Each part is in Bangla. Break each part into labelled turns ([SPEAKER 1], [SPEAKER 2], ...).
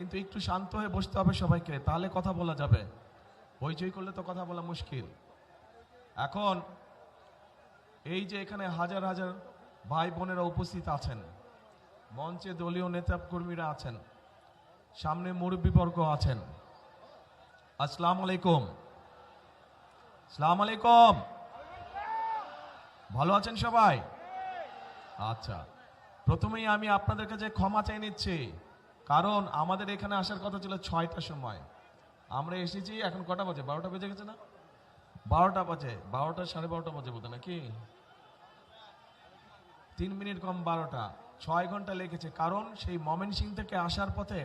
[SPEAKER 1] কিন্তু একটু শান্ত হয়ে বসতে হবে সবাইকে, তাহলে কথা বলা যাবে। হইচই করলে তো কথা বলা মুশকিল। এখন এই যে এখানে হাজার হাজার ভাই বোনেরা উপস্থিত আছেন, মঞ্চে দলীয় নেতা কর্মীরা আছেন, সামনে মুরব্বীবর্গ আছেন। আসসালামু আলাইকুম। আসসালামু আলাইকুম। ভালো আছেন সবাই? আচ্ছা, প্রথমেই আমি আপনাদের কাছে ক্ষমা চাই নিচ্ছি, কারণ আমাদের এখানে আসার কথা ছিল 6টার সময়, আমরা এসেছি এখন কটা বাজে? 12টা বেজে গেছে না? 12টা বাজে, 12টা 12:30 বাজে বোধ নাকি, 3 মিনিট কম 12টা, 6 ঘন্টা লেগেছে। কারণ সেই ময়মনসিংহ থেকে আসার পথে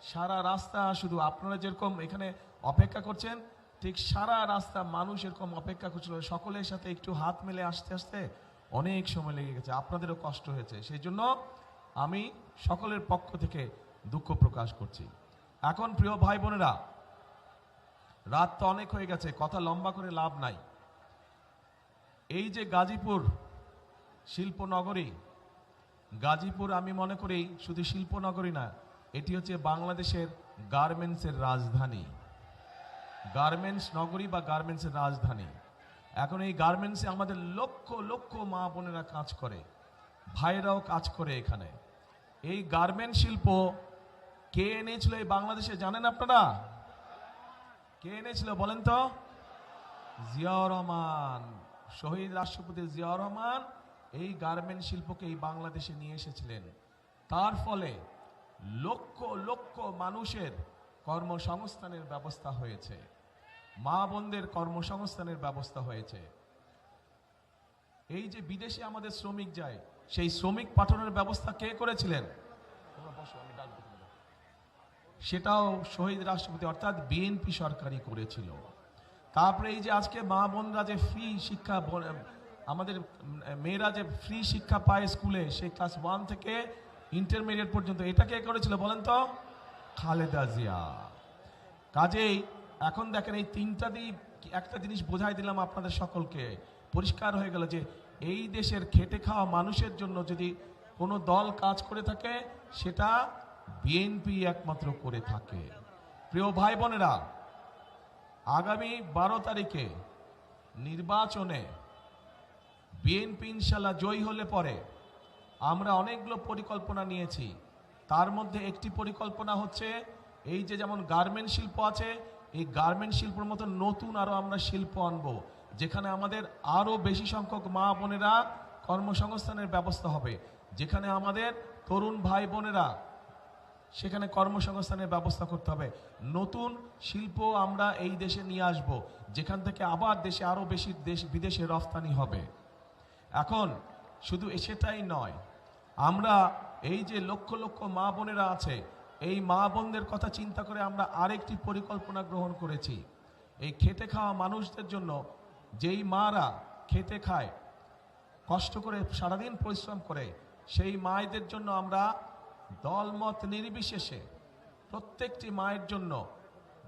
[SPEAKER 1] সারা রাস্তা শুধু আপনারা যেরকম এখানে অপেক্ষা করছেন, ঠিক সারা রাস্তা মানুষ এরকম অপেক্ষা করছিল। সকলের সাথে একটু হাত মেলে আসতে আসতে অনেক সময় লেগে গেছে, আপনাদেরও কষ্ট হয়েছে, সেই জন্য আমি সকলের পক্ষ থেকে দুঃখ প্রকাশ করছি। এখন প্রিয় ভাই বোনেরা, রাত তো অনেক হয়ে গেছে, কথা লম্বা করে লাভ নাই। এই যে গাজীপুর শিল্পনগরী, গাজীপুর আমি মনে করি শুধু শিল্পনগরী না, এটি হচ্ছে বাংলাদেশের গার্মেন্টসের রাজধানী, গার্মেন্টস নগরী বা গার্মেন্টসের রাজধানী। এখন এই গার্মেন্টসে আমাদের লক্ষ লক্ষ মা বোনেরা কাজ করে, ভাইরাও কাজ করে এখানে। এই গার্মেন্ট শিল্প কে এনেছিল এই বাংলাদেশে জানেন আপনারা? কে এনেছিল বলেন তো? জিয়াউর রহমান, শহীদ রাষ্ট্রপতি জিয়াউর রহমান এই গার্মেন্ট শিল্পকে এই বাংলাদেশে নিয়ে এসেছিলেন। তার ফলে লক্ষ লক্ষ মানুষের কর্মসংস্থানের ব্যবস্থা হয়েছে, মা বোনদের কর্মসংস্থানের ব্যবস্থা হয়েছে। এই যে বিদেশে আমাদের শ্রমিক যায়, সেই শ্রমিক পাঠানোর ব্যবস্থা কে করেছিলেন? সেটাও শহীদ রাষ্ট্রপতি অর্থাৎ বিএনপি সরকারই করেছিল। তারপরে এই যে আজকে মা বোনরা যে ফ্রি শিক্ষা, আমাদের মেয়েরা যে ফ্রি শিক্ষা পায় স্কুলে, সে ক্লাস 1 থেকে ইন্টারমিডিয়েট পর্যন্ত, এটা কে করেছিল বলেন তো? খালেদা জিয়া। কাজেই এখন দেখেন এই তিনটা দিয়ে একটা জিনিস বোঝাই দিলাম আপনাদের সকলকে, পরিষ্কার হয়ে গেল যে এই দেশের খেটে খাওয়া মানুষের জন্য যদি কোনো দল কাজ করে থাকে, সেটা বিএনপি একমাত্র করে থাকে। প্রিয় ভাই বোনেরা, আগামী 12 তারিখে নির্বাচনে বিএনপি ইনশাল্লাহ জয়ী হলে পরে আমরা অনেকগুলো পরিকল্পনা নিয়েছি। তার মধ্যে একটি পরিকল্পনা হচ্ছে এই যে যেমন গার্মেন্ট শিল্প আছে, এই গার্মেন্ট শিল্পের মতো নতুন আরো আমরা শিল্প আনবো, যেখানে আমাদের আরো বেশি সংখ্যক মা বোনেরা কর্মসংস্থানের ব্যবস্থা হবে, যেখানে আমাদের তরুণ ভাই বোনেরা সেখানে কর্মসংস্থানের ব্যবস্থা করতে হবে। নতুন শিল্প আমরা এই দেশে নিয়ে আসব, যেখান থেকে আবার দেশে আরো বেশি বিদেশে রফতানি হবে। এখন শুধু সেটাই নয়, আমরা এই যে লক্ষ লক্ষ মা বোনেরা আছে, এই মা বোনদের কথা চিন্তা করে আমরা আরেকটি পরিকল্পনা গ্রহণ করেছি। এই খেটে খাওয়া মানুষদের জন্য, যেই মারা খেটে খায়, কষ্ট করে সারাদিন পরিশ্রম করে, সেই মায়েদের জন্য আমরা দলমত নির্বিশেষে প্রত্যেকটি মায়ের জন্য,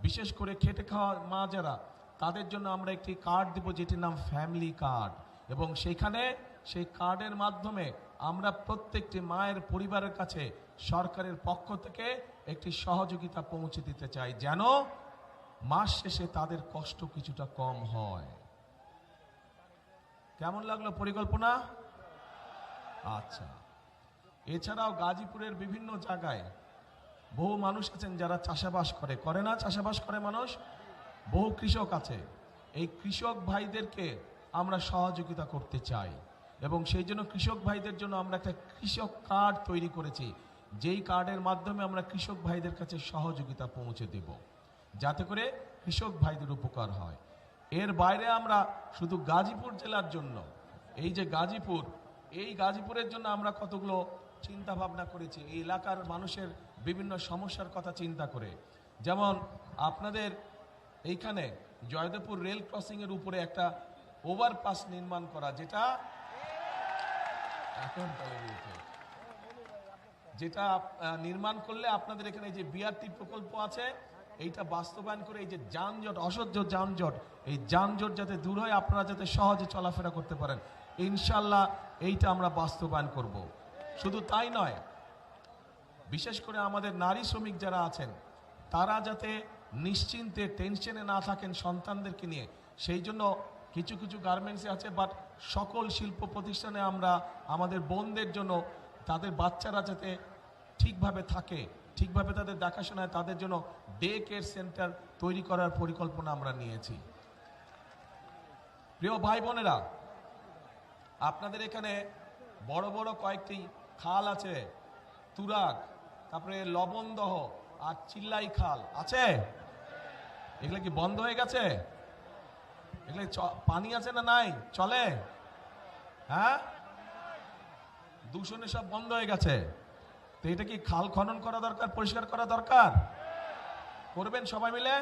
[SPEAKER 1] বিশেষ করে খেটে খাওয়া মা যারা, তাদের জন্য আমরা একটি কার্ড দেব, যেটির নাম ফ্যামিলি কার্ড। এবং সেইখানে সেই কার্ডের মাধ্যমে আমরা প্রত্যেকটি মায়ের পরিবারের কাছে সরকারের পক্ষ থেকে একটি সহযোগিতা পৌঁছে দিতে চাই, যেন মাস শেষে তাদের কষ্ট কিছুটা কম হয়। কেমন লাগলো পরিকল্পনা? আচ্ছা, এছাড়াও গাজীপুরের বিভিন্ন জায়গায় বহু মানুষ আছেন যারা চাষাবাস করে না? চাষাবাস করে মানুষ, বহু কৃষক আছে। এই কৃষক ভাইদেরকে আমরা সহযোগিতা করতে চাই, এবং সেই জন্য কৃষক ভাইদের জন্য আমরা একটা কৃষক কার্ড তৈরি করেছি, যেই কার্ডের মাধ্যমে আমরা কৃষক ভাইদের কাছে সহযোগিতা পৌঁছে দেব, যাতে করে কৃষক ভাইদের উপকার হয়। এর বাইরে আমরা শুধু গাজীপুর জেলার জন্য, এই যে গাজীপুর, এই গাজীপুরের জন্য আমরা কতগুলো চিন্তা ভাবনা করেছি, এই এলাকার মানুষের বিভিন্ন সমস্যার কথা চিন্তা করে। যেমন আপনাদের এইখানে জয়দেবপুর রেল ক্রসিং এর উপরে একটা ওভারপাস নির্মাণ করা, যেটা নির্মাণ করলে আপনাদের এখানে যে বিআরটি প্রকল্প আছে, এইটা বাস্তবায়ন করে এই যে যানজট, অসহ্য যানজট, এই যানজট যাতে দূর হয়, আপনারা যাতে সহজে চলাফেরা করতে পারেন, ইনশাল্লাহ এইটা আমরা বাস্তবায়ন করব। শুধু তাই নয়, বিশেষ করে আমাদের নারী শ্রমিক যারা আছেন তারা যাতে নিশ্চিন্তে টেনশনে না থাকেন সন্তানদেরকে নিয়ে, সেই জন্য কিছু কিছু গার্মেন্টসে আছে, বাট সকল শিল্প প্রতিষ্ঠানে আমরা আমাদের বোনদের জন্য তাদের বাচ্চারা যাতে ঠিকভাবে থাকে, ঠিকভাবে তাদের দেখাশোনায়, তাদের জন্য ডে কেয়ার সেন্টার তৈরি করার পরিকল্পনা আমরা নিয়েছি। প্রিয় ভাই বোনেরা, আপনাদের এখানে বড় বড় কয়েকটি খাল আছে, তুরাগ, তারপরে লবণদহ আর চিল্লাই খাল আছে। এগুলো কি বন্ধ হয়ে গেছে? এগুলো পানি আছে না নাই? চলে? হ্যাঁ, দূষণে সব বন্ধ হয়ে গেছে। তো এটা কি খাল খনন করা দরকার, পরিষ্কার করা দরকার? করবেন সবাই মিলে?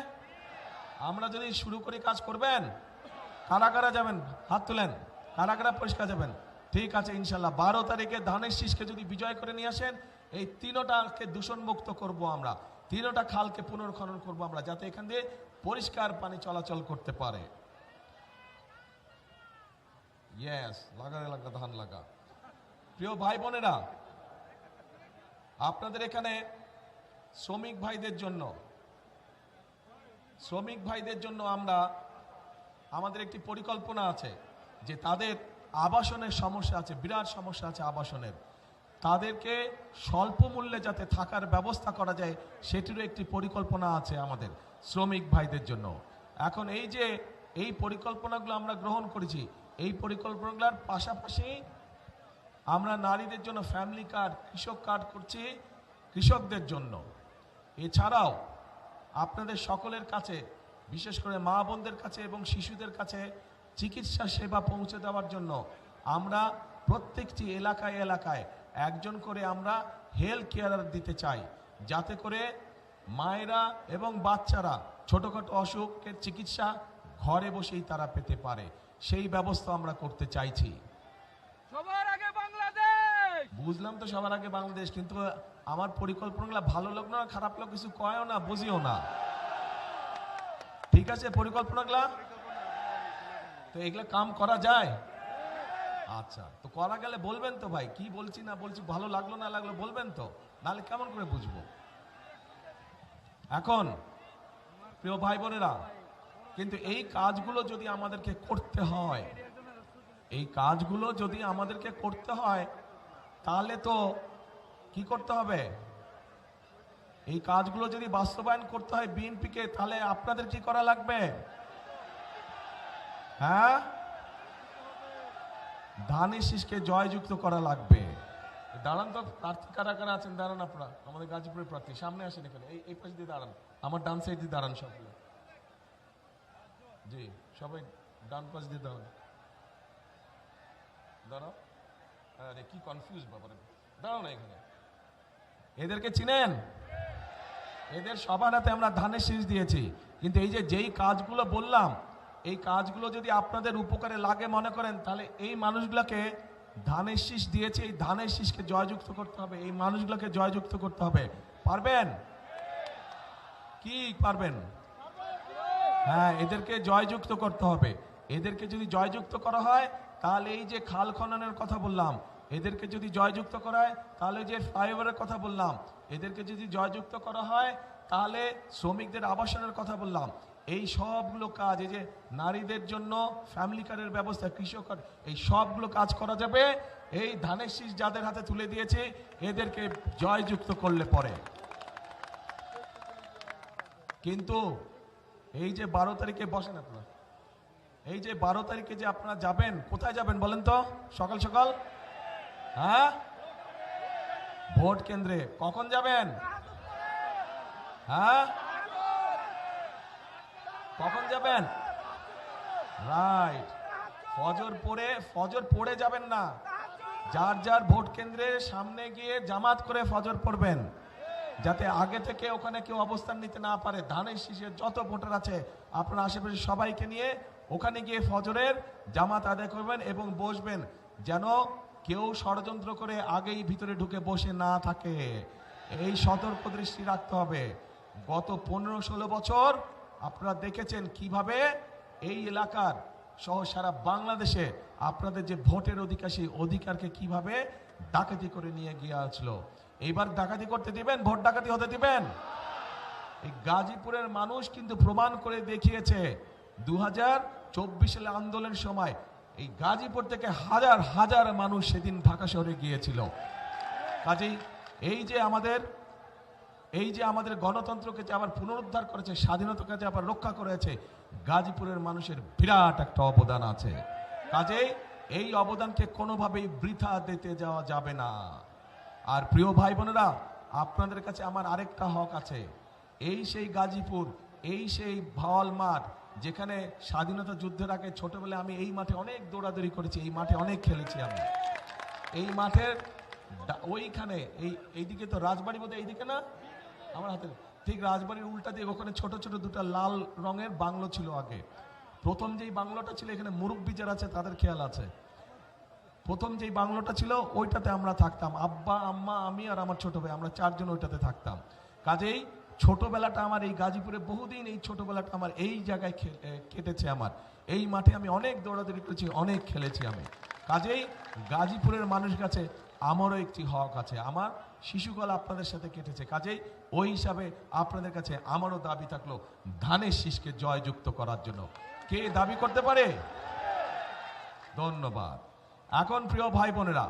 [SPEAKER 1] আমরা যদি শুরু করি কাজ করবেন? কারা কারা যাবেন হাত তুলেন, কারা কারা পরিষ্কার যাবেন? ঠিক আছে, ইনশাল্লাহ 12 তারিখে ধানের শীষকে যদি বিজয় করে নিয়ে আসেন, এই তিনোটাকে দূষণ মুক্ত করব আমরা, তিনোটা খালকে পুনর্খনন করব আমরা, যাতে এখান দিয়ে পরিষ্কার পানি চলাচল করতে পারে। ইয়েস, লাগারে লাগা ধান লাগা। প্রিয় ভাই বোনেরা, আপনাদের এখানে শ্রমিক ভাইদের জন্য আমরা আমাদের একটি পরিকল্পনা আছে যে তাদের আবাসনের সমস্যা আছে, বিরাট সমস্যা আছে আবাসনের, তাদেরকে স্বল্প মূল্যে যাতে থাকার ব্যবস্থা করা যায় সেটিরও একটি পরিকল্পনা আছে আমাদের শ্রমিক ভাইদের জন্য। এখন এই যে এই পরিকল্পনাগুলো আমরা গ্রহণ করেছি, এই পরিকল্পনাগুলোর পাশাপাশি আমরা নারীদের জন্য ফ্যামিলি কার্ড, কৃষক কার্ড করছি কৃষকদের জন্য। এছাড়াও আপনাদের সকলের কাছে, বিশেষ করে মা বোনদের কাছে এবং শিশুদের কাছে চিকিৎসা সেবা পৌঁছে দেওয়ার জন্য আমরা প্রত্যেকটি এলাকায় এলাকায় একজন করে আমরা হেলথ কেয়ারার দিতে চাই, যাতে করে মায়েরা এবং বাচ্চারা ছোটখাটো অসুখের চিকিৎসা ঘরে বসেই তারা পেতে পারে, সেই ব্যবস্থা আমরা করতে চাইছি।
[SPEAKER 2] সবার আগে বাংলাদেশ।
[SPEAKER 1] বুঝলাম তো, সবার আগে বাংলাদেশ, কিন্তু আমার পরিকল্পনাগুলো ভালো লোক না খারাপ লোক কিছু কয়ও না, বুঝিও না। ঠিক আছে পরিকল্পনাগুলা? তো এগুলা কাম করা যায়? আচ্ছা, তো করা গেলে বলবেন তো ভাই, কি বলছি না বলছি, ভালো লাগলো না লাগলো বলবেন তো, নাহলে কেমন করে বুঝবো? এখন প্রিয় ভাই বোনেরা, কিন্তু এই কাজগুলো যদি আমাদেরকে করতে হয়, তাহলে তো কি করতে হবে? এই কাজগুলো যদি বাস্তবায়ন করতে হয় বিএনপিকে, তাহলে আপনাদের কি করা লাগবে? হ্যাঁ, ধানের শীষকে জয়যুক্ত করা লাগবে। দাঁড়ান তো, প্রার্থী কারা কারা আছেন দাঁড়ান, আপনারা আমাদের গাজীপুরের প্রার্থী সামনে আসেন, এখানে এই পাশ দিয়ে দাঁড়ান, আমার ডান সাইড দিয়ে দাঁড়ান সবগুলো। জি, সবাই ডান পাশ দিয়ে দাঁড়ান, দাঁড়াও। আরে কি কনফিউজ ব্যাপারে, দাঁড়াও না এখানে। এদেরকে চিনেন? এদের সবার হাতে আমরা ধানের শীষ দিয়েছি, কিন্তু এই যে যেই কাজগুলো বললাম, এই কাজগুলো যদি আপনাদের উপকারে লাগে মনে করেন, তাহলে এই মানুষগুলোকে ধানের শীষ দিয়েছে, এই ধানের শীষকে জয়যুক্ত করতে হবে, এই মানুষগুলোকে জয়যুক্ত করতে হবে। পারবেন কি? পারবেন? হ্যাঁ, এদেরকে জয়যুক্ত করতে হবে। এদেরকে যদি জয়যুক্ত করা হয়, তাহলে এই যে খাল খননের কথা বললাম, এদেরকে যদি জয়যুক্ত করা হয়, তাহলে যে ফ্লাইওভারের কথা বললাম, এদেরকে যদি জয়যুক্ত করা হয়, তাহলে শ্রমিকদের আবাসনের কথা বললাম, এই সবগুলো কাজ, এই যে নারীদের জন্য ফ্যামিলি কার্ডের ব্যবস্থা, কৃষক কার্ড, এই সবগুলো কাজ করা যাবে এই ধানের শীষ যাদের হাতে তুলে দিয়েছে এদেরকে জয়যুক্ত করলে পরে। কিন্তু এই যে 12 তারিখে বসেন আপনারা, এই যে 12 তারিখে যে আপনারা যাবেন, কোথায় যাবেন বলেন তো? সকাল সকাল, হ্যাঁ, ভোট কেন্দ্রে। কখন যাবেন? হ্যাঁ, কখন যাবেন? রাইট, ফজর পড়ে যাবেন না, যার যার ভোট কেন্দ্রের সামনে গিয়ে জামাত করে ফজর পড়বেন, যাতে আগে থেকে ওখানে কেউ অবস্থান নিতে না পারে। ধানের শীষের যত ভোটার আছে আপনার আশেপাশে সবাইকে নিয়ে ওখানে গিয়ে ফজরের জামাত আদায় করবেন এবং বসবেন, যেন কেউ ষড়যন্ত্র করে আগেই ভিতরে ঢুকে বসে না থাকে। এই সতর্ক দৃষ্টি রাখতে হবে। গত 15-16 বছর আপনারা দেখেছেন কিভাবে এই এলাকার সহ সারা বাংলাদেশে আপনাদের যে ভোটের অধিকার, সেই অধিকারকে কিভাবে ডাকাতি করে নিয়ে গিয়েছিল। এইবার ডাকাতি করতে দিবেন? ভোট ডাকাতি হতে দিবেন? এই গাজীপুরের মানুষ কিন্তু প্রমাণ করে দেখিয়েছে 2024 সালে আন্দোলনের সময় এই গাজীপুর থেকে হাজার হাজার মানুষ সেদিন ঢাকা শহরে গিয়েছিল। কাজেই এই যে আমাদের গণতন্ত্রকে যে আবার পুনরুদ্ধার করেছে, স্বাধীনতাকে যে আবার রক্ষা করেছে, গাজীপুরের মানুষের বিরাট একটা অবদান আছে। কাজেই এই অবদানকে কোনোভাবেই বৃথা দিতে যাওয়া যাবে না। আর প্রিয় ভাই বোনেরা, আপনাদের কাছে আমার আরেকটা হক আছে। এই সেই গাজীপুর, এই সেই ভাওয়াল মাঠ, যেখানে স্বাধীনতা যুদ্ধের আগে ছোটবেলায় আমি এই মাঠে অনেক দৌড়াদৌড়ি করেছি, এই মাঠে অনেক খেলেছি আমি। এই মাঠের ওইখানে এইদিকে তো রাজবাড়ি বোধহয় এইদিকে না, আমার হাতে ঠিক রাজবাড়ির উল্টা দিয়ে ওখানে ছোট ছোট দুটো লাল রঙের বাংলো ছিল আগে। প্রথম যেই বাংলোটা ছিল, এখানে মুরব্বী যারা আছে তাদের খেয়াল আছে, প্রথম যেই বাংলোটা ছিল ওইটাতে আমরা থাকতাম, আব্বা আম্মা আমি আর আমার ছোট ভাই, আমরা চারজন ওইটাতে থাকতাম। কাজেই ছোটবেলাটা আমার এই গাজীপুরে বহুদিন, এই ছোটবেলাটা আমার এই জায়গায় কেটেছে। আমার এই মাঠে আমি অনেক দৌড়াদৌড়ি করেছি, অনেক খেলেছি আমি। কাজেই গাজীপুরের মানুষের কাছে আমারও একটি হক আছে। আমার শিশুকাল আপনাদের সাথে কেটেছে, কাজেই ওই হিসাবে আপনাদের কাছে আমারও দাবি থাকলো ধানের শীষকে জয়যুক্ত করার জন্য। কে দাবি করতে পারে? ধন্যবাদ। এখন প্রিয় ভাই বোনেরা,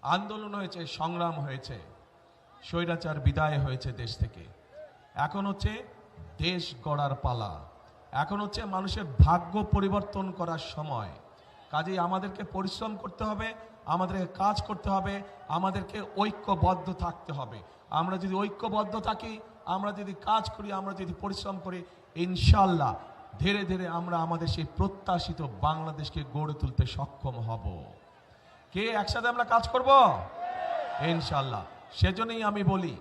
[SPEAKER 1] আন্দোলন হয়েছে, সংগ্রাম হয়েছে, স্বৈরাচার বিদায় হয়েছে দেশ থেকে। এখন হচ্ছে দেশ গড়ার পালা, এখন হচ্ছে মানুষের ভাগ্য পরিবর্তন করার সময়। কাজেই আমাদেরকে পরিশ্রম করতে হবে, আমাদেরকে কাজ করতে হবে, আমাদেরকে ঐক্যবদ্ধ থাকতে হবে। আমরা যদি ঐক্যবদ্ধ থাকি, আমরা যদি কাজ করি, আমরা যদি পরিশ্রম করি, ইনশাল্লাহ ধীরে ধীরে আমরা আমাদের সেই প্রত্যাশিত বাংলাদেশকে গড়ে তুলতে সক্ষম হব। কে একসাথে আমরা কাজ করব? ইনশাল্লাহ। সেজন্যই আমি বলি,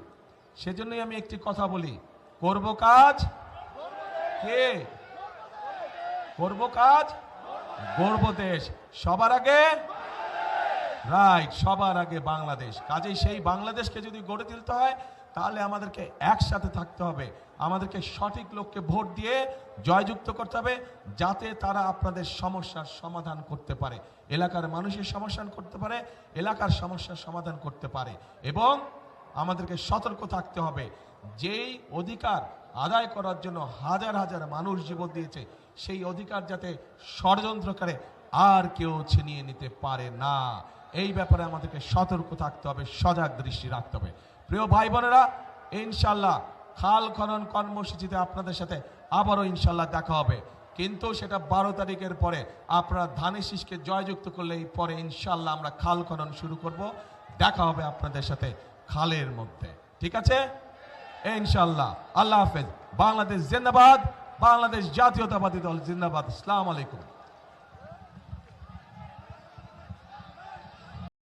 [SPEAKER 1] সেজন্যই আমি একটি কথা বলি, করব কাজ, কে করব কাজ, গড়ব দেশ। সবার আগে রাইট, সবার আগে বাংলাদেশ। কাজেই সেই বাংলাদেশকে যদি গড়ে তুলতে হয়, তাহলে আমাদেরকে একসাথে থাকতে হবে, আমাদেরকে সঠিক লোককে ভোট দিয়ে জয়যুক্ত করতে হবে, যাতে তারা আপনাদের সমস্যার সমাধান করতে পারে, এলাকার মানুষের সমস্যার করতে পারে, এলাকার সমস্যার সমাধান করতে পারে। এবং আমাদেরকে সতর্ক থাকতে হবে, যেই অধিকার আদায় করার জন্য হাজার হাজার মানুষ জীবন দিয়েছে, সেই অধিকার যাতে ষড়যন্ত্রকারে আর কেউ ছিনিয়ে নিতে পারে না। এই ব্যাপারে আমাদেরকে সতর্ক থাকতে হবে, সজাগ দৃষ্টি রাখতে হবে। প্রিয় ভাই বোনেরা, ইনশাল্লাহ খাল খনন কর্মসূচিতে আপনাদের সাথে আবারও ইনশাল্লাহ দেখা হবে, কিন্তু সেটা 12 তারিখের পরে। আপনারা ধানের শীষকে জয়যুক্ত করলে পরে ইনশাল্লাহ আমরা খাল খনন শুরু করব। দেখা হবে আপনাদের সাথে খালের মধ্যে, ঠিক আছে ইনশাল্লাহ। আল্লাহ হাফেজ। বাংলাদেশ জিন্দাবাদ, বাংলাদেশ জাতীয়তাবাদী দল জিন্দাবাদ। আসসালামু আলাইকুম।